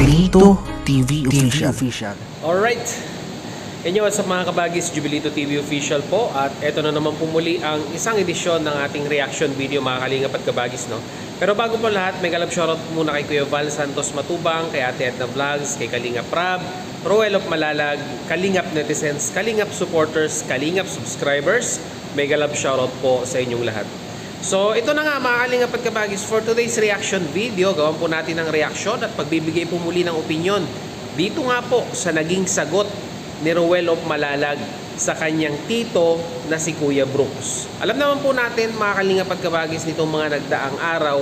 Jubilito TV Official. Alright. Inyo sa mga kabagis, Jubilito TV Official po. At eto na naman po muli ang isang edisyon ng ating reaction video, mga kalingap at kabagis, no? Pero bago po lahat, may galap shoutout muna kay Kuya Val Santos Matubang, kay Ate Edna Vlogs, kay Kalingap Rab, Roel of Malalag, Kalingap Netizens, Kalingap Supporters, Kalingap Subscribers. May galap shoutout po sa inyong lahat. So ito na nga mga kalingap at kabagis, for today's reaction video, gawan po natin ng reaksyon at pagbibigay po muli ng opinion dito nga po sa naging sagot ni Roel of Malalag sa kanyang tito na si Kuya Brooks. Alam naman po natin mga kalingap at kabagis, nitong mga nagdaang araw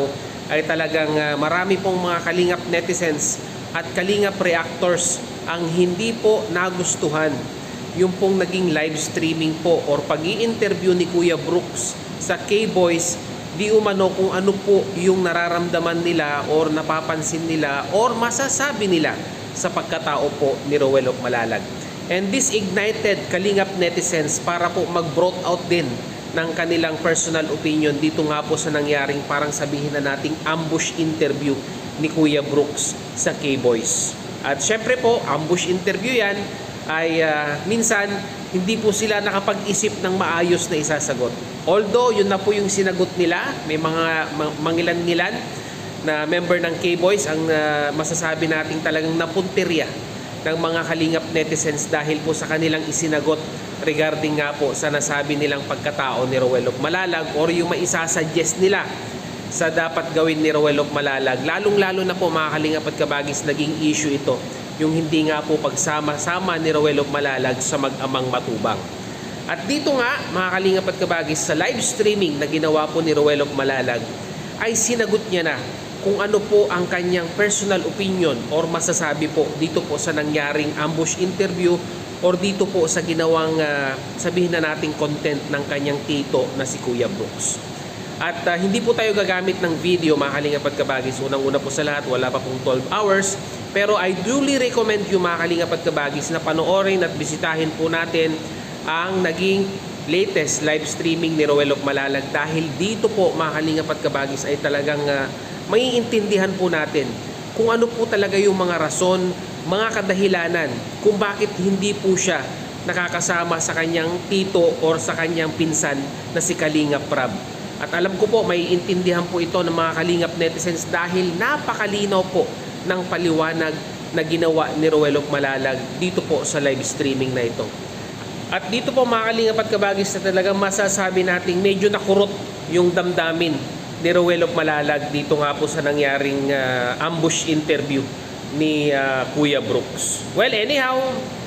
ay talagang marami pong mga kalingap netizens at kalingap reactors ang hindi po nagustuhan yung pong naging live streaming po or pag-i-interview ni Kuya Brooks sa K-Boys, di umano kung ano po yung nararamdaman nila or napapansin nila or masasabi nila sa pagkatao po ni Roel of Malalag. And this ignited kalingap netizens para po mag-brought out din ng kanilang personal opinion dito nga po sa nangyaring parang sabihin na nating ambush interview ni Kuya Brooks sa K-Boys. At syempre po, ambush interview yan ay minsan hindi po sila nakapag-isip ng maayos na isasagot. Although yun na po yung sinagot nila, may mga mangilan-ngilan na member ng K-Boys ang masasabi nating talagang napuntirya ng mga kalingap netizens dahil po sa kanilang isinagot regarding nga po sa nasabi nilang pagkatao ni Roel of Malalag or yung maisasuggest nila sa dapat gawin ni Roel of Malalag. Lalong-lalo na po mga kalingap at kabagis, naging issue ito, yung hindi nga po pagsama-sama ni Roel of Malalag sa mag-amang Matubang. At dito nga mga kalingap at kabagis, sa live streaming na ginawa po ni Roel of Malalag ay sinagot niya na kung ano po ang kanyang personal opinion or masasabi po dito po sa nangyaring ambush interview or dito po sa ginawang sabihin na nating content ng kanyang tito na si Kuya Brooks. At hindi po tayo gagamit ng video mga kalingap at kabagis. Unang-una po sa lahat, wala pa pong 12 hours. Pero I duly recommend you mga kalingap at kabagis na panoorin at bisitahin po natin ang naging latest live streaming ni Roel of Malalag. Dahil dito po mga kalingap at kabagis ay talagang maiintindihan po natin kung ano po talaga yung mga rason, mga kadahilanan kung bakit hindi po siya nakakasama sa kanyang tito or sa kanyang pinsan na si Kalingap Rab. At alam ko po, maiintindihan po ito ng mga kalingap netizens dahil napakalinaw po ng paliwanag na ginawa ni Roel of Malalag dito po sa live streaming na ito. At dito po mga kalingap at kabagis na talagang masasabi nating medyo nakurot yung damdamin ni Roel of Malalag dito nga po sa nangyaring ambush interview ni Kuya Brooks. Well, anyhow,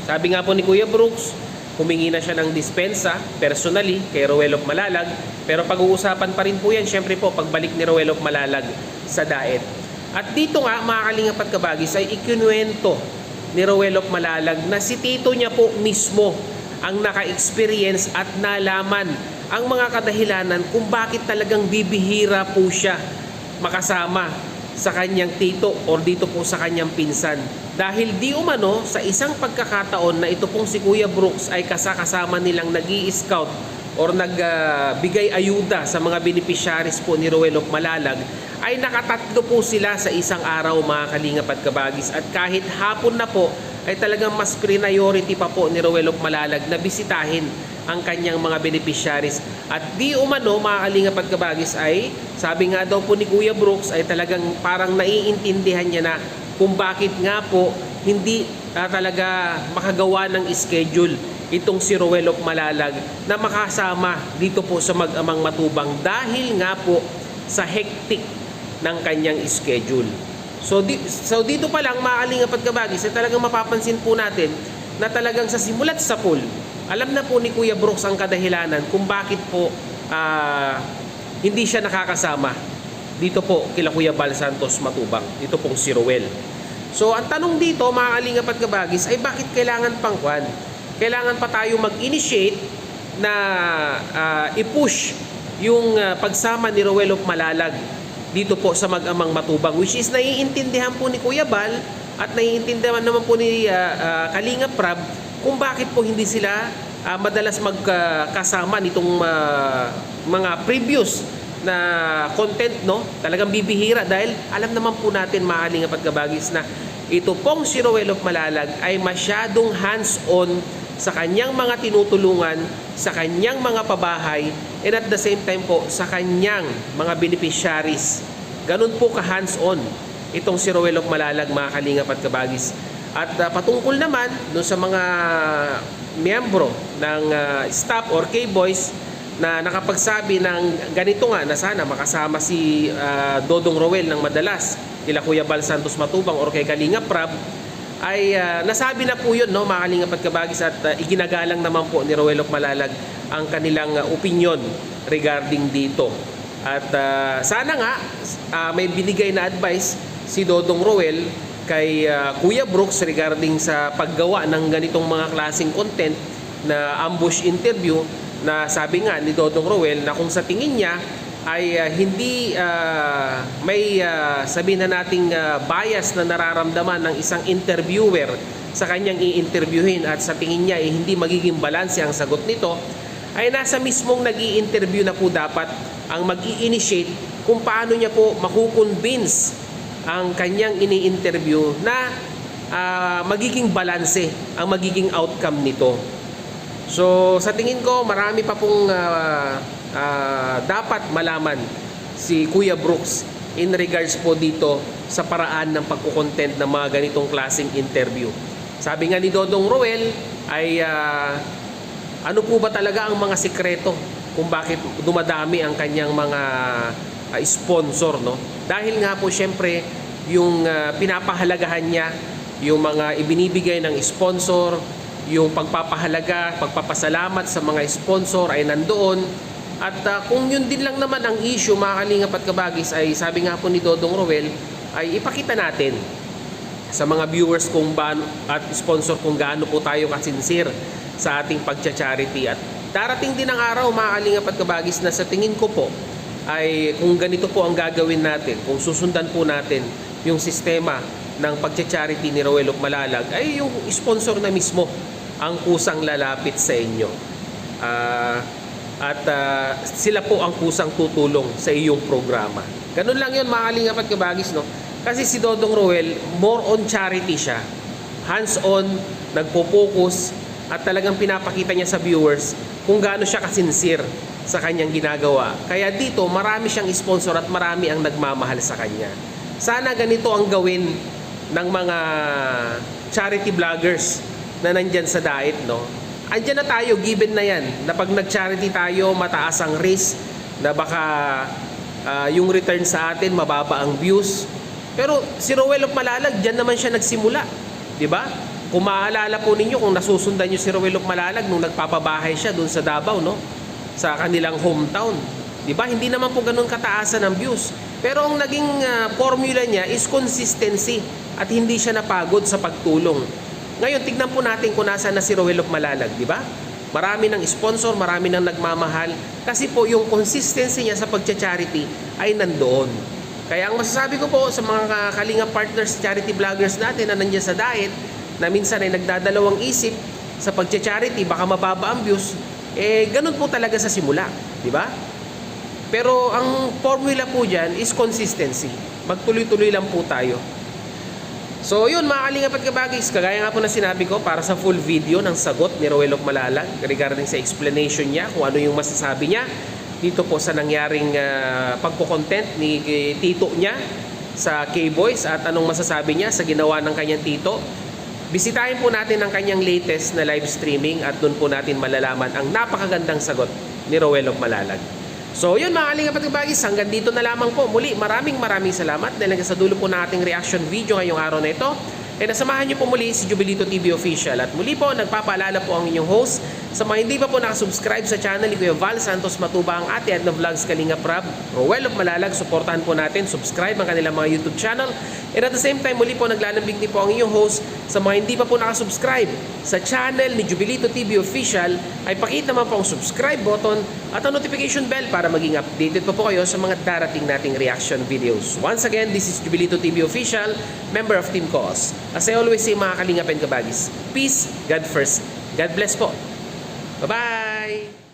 sabi nga po ni Kuya Brooks, humingi na siya ng dispensa personally kay Roel of Malalag, pero pag-uusapan pa rin po yan syempre po pagbalik ni Roel of Malalag sa Daet. At dito nga mga kalingap at kabagis ay ikinuwento ni Roel of Malalag na si tito niya po mismo ang naka-experience at nalaman ang mga kadahilanan kung bakit talagang bibihira po siya makasama sa kanyang tito or dito po sa kanyang pinsan. Dahil di umano sa isang pagkakataon na ito pong si Kuya Brooks ay kasama nilang nag-i-scout or nagbigay ayuda sa mga beneficiaries po ni Roel of Malalag, ay nakatatlo po sila sa isang araw mga kalingap at kabagis. At kahit hapon na po ay talagang mas priority pa po ni Roel of Malalag na bisitahin ang kanyang mga beneficiaries. At di umano mga kalingap at kabagis ay sabi nga daw po ni Kuya Brooks ay talagang parang naiintindihan niya na kung bakit nga po hindi talaga makagawa ng schedule itong si Roel of Malalag na makasama dito po sa mag-amang Matubang dahil nga po sa hectic ng kanyang schedule. So dito pa lang mga kalingap at kabagis ay talagang mapapansin po natin na talagang sa simulat sa pool, alam na po ni Kuya Brooks ang kadahilanan kung bakit po hindi siya nakakasama dito po kila Kuya Val Santos Matubang, dito pong si Roel. So ang tanong dito mga kalingap at kabagis ay bakit kailangan pangkwan? Kailangan pa tayo mag-initiate na i-push yung pagsama ni Roel of Malalag dito po sa mag-amang Matubang, which is naiintindihan po ni Kuya Val at naiintindihan naman po ni Kalingap Rab kung bakit po hindi sila madalas magkasama nitong mga previous na content, no? Talagang bibihira dahil alam naman po natin, mga kalingap at kabagis, na ito pong si Roel of Malalag ay masyadong hands-on sa kanyang mga tinutulungan, sa kanyang mga pabahay, and at the same time po sa kanyang mga beneficiaries. Ganun po ka hands-on itong si Roel of Malalag, mga kalingap at kabagis. At patungkol naman doon sa mga miyembro ng staff or K-Boys na nakapagsabi ng ganito nga, na sana makasama si Dodong Roel ng madalas, kila Kuya Bal Santos Matubang or kay Kalinga Prab, ay nasabi na po yun, no, mga kalingap at kabagis, at iginagalang naman po ni Roel of Malalag ang kanilang opinion regarding dito. At sana nga may binigay na advice si Dodong Roel kay Kuya Brooks regarding sa paggawa ng ganitong mga klaseng content na ambush interview, na sabi nga ni Dodong Roel na kung sa tingin niya ay hindi may sabihin na nating bias na nararamdaman ng isang interviewer sa kanyang i-interviewin, at sa tingin niya hindi magiging balanse ang sagot nito, ay nasa mismong nag-i-interview na po dapat ang mag-i-initiate kung paano niya po makukonvince ang kanyang ini-interview na magiging balanse ang magiging outcome nito. So sa tingin ko marami pa pong dapat malaman si Kuya Brooks in regards po dito sa paraan ng pagkukontent ng mga ganitong klaseng interview. Sabi nga ni Dodong Roel ay ano po ba talaga ang mga sikreto kung bakit dumadami ang kanyang mga sponsor, no? Dahil nga po syempre yung pinapahalagahan niya, yung mga ibinibigay ng sponsor, yung pagpapahalaga, pagpapasalamat sa mga sponsor ay nandoon. At kung yun din lang naman ang issue, mga kalingap at kabagis, ay sabi nga po ni Dodong Roel, ay ipakita natin sa mga viewers kung at sponsor kung gaano po tayo kasincere sa ating pagcha-charity. At darating din ang araw, mga kalingap at kabagis, na sa tingin ko po ay kung ganito po ang gagawin natin, kung susundan po natin yung sistema ng pagcha-charity ni Roel of Malalag, ay yung sponsor na mismo ang kusang lalapit sa inyo. Sila po ang kusang tutulong sa iyong programa. Ganun lang yun, mga kalingap at kabagis, no? Kasi si Dodong Roel, more on charity siya. Hands-on, nagpo-focus, at talagang pinapakita niya sa viewers kung gaano siya kasincere sa kanyang ginagawa. Kaya dito, marami siyang sponsor at marami ang nagmamahal sa kanya. Sana ganito ang gawin ng mga charity vloggers na nandyan sa diet, no? Andyan na tayo, given na yan, na pag nag-charity tayo, mataas ang risk, na baka yung return sa atin, mababa ang views. Pero si Roel of Malalag, dyan naman siya nagsimula, di ba? Kung maaalala po ninyo, kung nasusundan nyo si Roel of Malalag nung nagpapabahay siya doon sa Davao, no? Sa kanilang hometown, di ba? Hindi naman po ganun kataasan ang views. Pero ang naging formula niya is consistency at hindi siya napagod sa pagtulong. Ngayon, tignan po natin kung nasaan na si Roel of Malalag, di ba? Marami ng sponsor, marami ng nagmamahal, kasi po yung consistency niya sa pagcha-charity ay nandoon. Kaya ang masasabi ko po sa mga kalinga partners, charity vloggers natin na nandiyan sa diet, na minsan ay nagdadalawang isip sa pagcha-charity, baka mababa ang views, ganun po talaga sa simula, di ba? Pero ang formula po dyan is consistency. Magtuloy-tuloy lang po tayo. So yun, mga kalingap at kabagis, kagaya nga po na sinabi ko, para sa full video ng sagot ni Roel of Malalag regarding sa explanation niya, kung ano yung masasabi niya dito po sa nangyaring pagko-content ni tito niya sa K-Boys, at anong masasabi niya sa ginawa ng kanyang tito. Bisitahin po natin ang kanyang latest na live streaming, at doon po natin malalaman ang napakagandang sagot ni Roel of Malalag. So yun, mga kalingap at kabagis, hanggang dito na lamang po. Muli, maraming salamat dahil hanggang sa dulo po ng ating reaction video ngayong araw na ito. Nasamahan niyo po muli si Jubilito TV Official. At muli po, nagpapaalala po ang inyong host sa mga hindi pa po nakasubscribe sa channel ni Kuya Val Santos Matubang, Ate Edna Vlogs, Kalinga Prab, Roel of Malalag. Suportahan po natin, subscribe ang kanilang mga YouTube channel. And at the same time, muli po naglalambing din po ang inyong host sa mga hindi pa po nakasubscribe sa channel ni Jubilito TV Official, ay pakita naman po ang subscribe button at ang notification bell para maging updated po kayo sa mga darating nating reaction videos. Once again, this is Jubilito TV Official, member of Team Cause. As I always say, mga kalingap and kabagis, peace, God first. God bless po. Bye-bye!